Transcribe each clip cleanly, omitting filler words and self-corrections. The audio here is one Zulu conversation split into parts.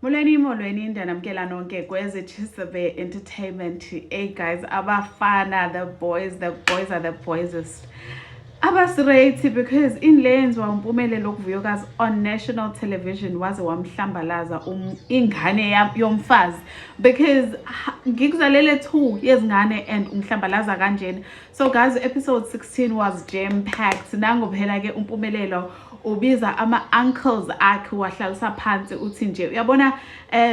Molweni ndanamkela nonke kwezi Chisebe Entertainment. Hey guys, abafana, the boys are the boysest. Abasirate because in lanes wampumelelo ukuvuyokazi on national television waze wamhlambalaza ingane yomfazi because ngikuzalele 2 yezingane and umhlambalaza kanjena. So guys, episode 16 was jam packed. Nango phela ke umpumelelo ubiza ama-uncles akhe wahlalisa phansi uthi nje uyabona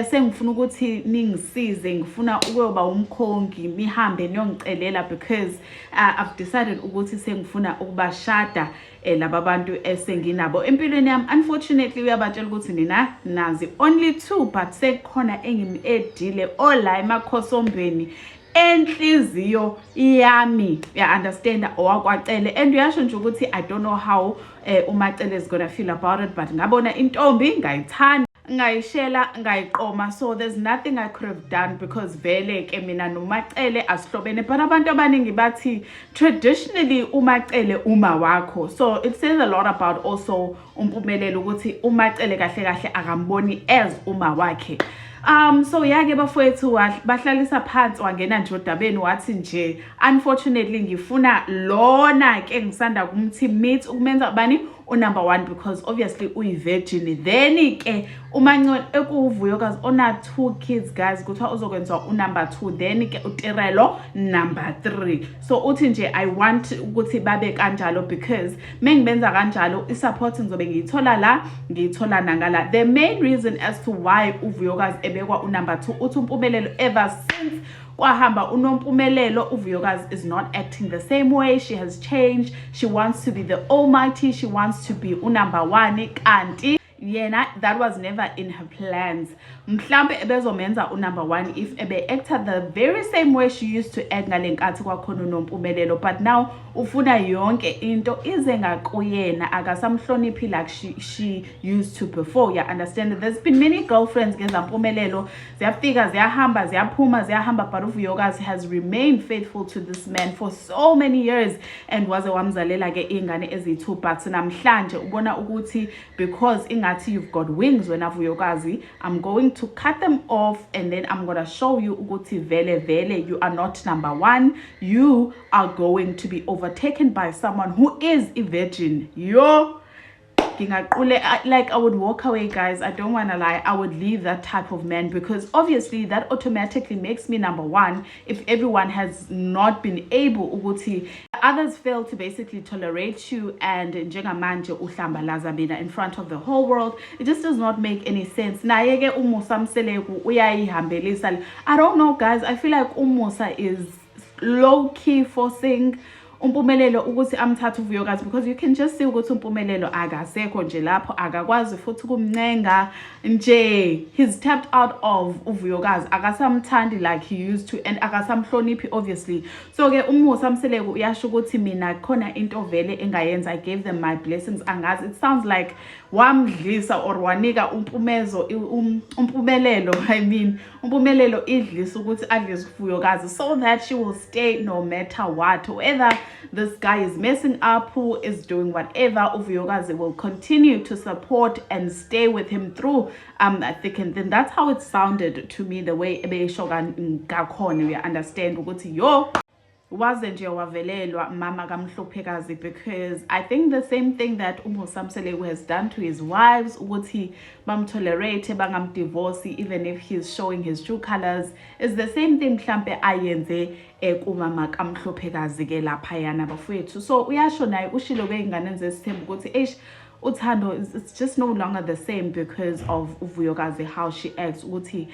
sengifuna ukuthi ningisize, ngifuna ukuyoba umkhongi nihambe niyongicelela because I've decided ukuthi sengifuna ukubashada laba bantu esenginabo empilweni yami. Unfortunately uyabatshela ukuthi nina nazi only 2 but sekukhona engimedile ola emakhosombeni enhliziyo yami understand owakwacele and uyasho nje ukuthi I don't know how uMacele is gonna feel about it, but ngabona intombi ngayithanda ngayishela ngayiqoma, so there's nothing I could have done because vele ke mina noMacele asihlobene. But abantu abaningi bathi traditionally uMacele uma wakho, so it says a lot about also umpumelelo ukuthi uMacele kahle kahle akamboni as uma wakhe. So yake bafowethu bahlalisa phansi wangena nje odabeni wathi nje unfortunately ngifuna lona ke ngisanda kumthi meet ukumenza bani number 1 because obviously uyi-virgin. Then ke uMancane ekuvuyokazi ona 2 kids guys kuthiwa uzokwenza number 2, then ke uTirelo number 3. So uthi nje I want ukuthi babe kanjalo because mengibenza kanjalo isupport ngizobe ngiyithola la ngiyithola nangala. The main reason as to why uvuyokazi ebekwa number 2 uthi umpumelelo ever since kwahamba unompumelelo uvuyokazi is not acting the same way. She has changed. She wants to be the almighty. She wants to be number 1 kanti yena that was never in her plans. Mhlambe ebezomenza number 1 if ebe acted the very same way she used to act ngalenkathi kwakhona unompumelelo, but now ufuna yonke into ize ngakuyena akasamhloniphi like she used to before. You understand? There's been many girlfriends ngezampumelelo ziyafika ziyahamba ziyaphuma ziyahamba, but uvuyokazi has remained faithful to this man for so many years and waze wamzalela ke ingane ezi2, but namhlanje ubona ukuthi because ingathi you've got wings wena vuyokazi, I'm going to cut them off and then I'm gonna show you ukuthi vele you are not number 1. You are going to be overtaken by someone who is a virgin. Like I would walk away guys, I don't want to lie. I would leave that type of man because obviously that automatically makes me number 1 if everyone has not been able ukuthi others fail to basically tolerate you and njengamanje uhlambalaza mina in front of the whole world. It just does not make any sense. Naye ke uMusa Mseleku uyayihambelisa. I don't know guys, I feel like uMusa is low key forcing umpumelelo ukuthi amthathe uvuyokazi because you can just see ukuthi umpumelelo akasekho nje lapho, akakwazi futhi kumncenga nje. He's tapped out of uvuyokazi, akasamthandi like he used to and akasamhloniphi obviously. So ke uMusa Mseleku uyasho ukuthi mina khona into vele engayenza, I gave them my blessings. Angazi, it sounds like wamdlisa or wanika umpumelelo umpumelelo idlisa ukuthi adlise uvuyokazi so that she will stay no matter what. Whether this guy is messing up, who is doing whatever, uvuyokazi will continue to support and stay with him through thick and thin. That's how it sounded to me, the way ebeyishoka ngakhona. You understand ukuthi waze nje wavelelwa mama kaMhluphekazi because I think the same thing that uMusa Mseleku has done to his wives ukuthi bamtolerate bangamdivorce even if he's showing his true colors is the same thing mhlambe ayenze kumama kaMhluphekazi ke lapha yana bafowethu. So uyasho naye ushilo beingane zesithembu ukuthi uthando it's just no longer the same because of uvuyokazi how she acts ukuthi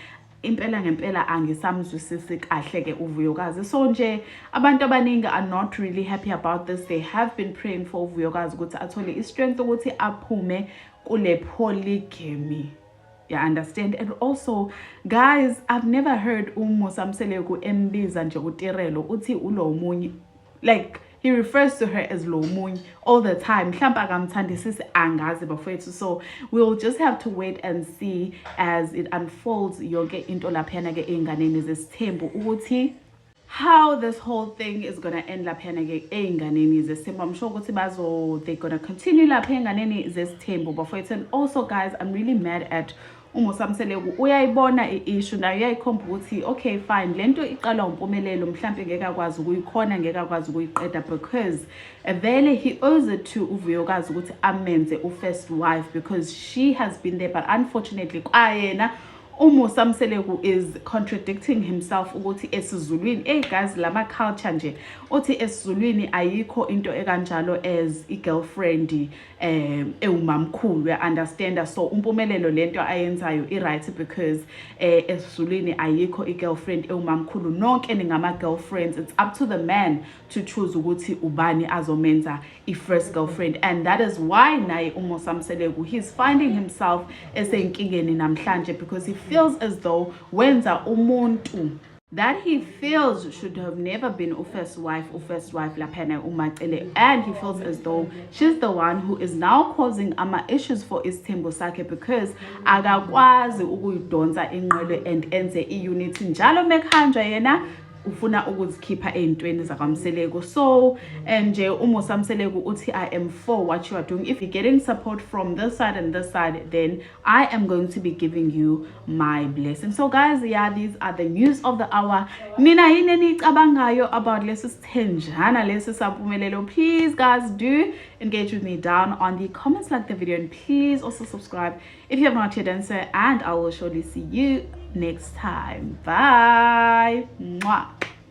impela ngempela angisamzwisisi kahle ke uvuyokazi. So nje abantu abaningi are not really happy about this. They have been praying for uvuyokazi ukuthi athole istrength ukuthi aphume kule polygamy. You understand? And also guys, I've never heard uMusa Mseleku embiza nje uTirelo uthi ulomunye, like he refers to her as Lomunye all the time. Mhlawumbe akamthandisisi angazi bafowethu. So we'll just have to wait and see as it unfolds yonke into laphana ke einganeni zesithembu ukuthi how this whole thing is gonna end laphana ke einganeni zesithembu. I'm sure ukuthi they're gonna continue lapha einganeni zesithembu bafowethu. And also guys, I'm really mad at uMusamseleku uyayibona i-issue nayo uyayikhomba ukuthi okay fine lento iqala umpumelelo mhlambe ngeke akwazi ukuyikhona ngeke akwazi ukuyiqeda because vele he owes it to uVuyokazi ukuthi amenze u-first wife because she has been there, but unfortunately kwayena uMusamseleku is contradicting himself ukuthi esizulwini guys lama culture nje uthi esizulwini ayikho into ekanjalo as i-girlfriend ewumamkhulu, ya understand. So umpumelelo lento ayenzayo i-right because esizulwini ayikho i-girlfriend ewumamkhulu, nonke ningama girlfriends, it's up to the man to choose ukuthi ubani azomenza i-first girlfriend. And that is why naye uMusamseleku he's finding himself esenkingeni namhlanje because he feels as though wenza umuntu that he feels should have never been first wife laphana uMacele, and he feels as though she's the one who is now causing issues for isithembu sakhe because akakwazi ukuyidonsa inqwele and enze i-unity njalo mekuhanjwa yena ufuna ukuzikhipha ey'ntweni zakwamseleku. So nje uMusamseleku uthi I am for what you are doing. If you're getting support from this side and this side, then I am going to be giving you my blessing. So guys, yeah, these are the news of the hour. Nina yini enicabangayo about lesi sithenjana lesi sampumelelo? Please guys, do engage with me down on the comments, like the video, and please also subscribe if you have not yet done so, and I will surely see you next time. Bye. Mwah.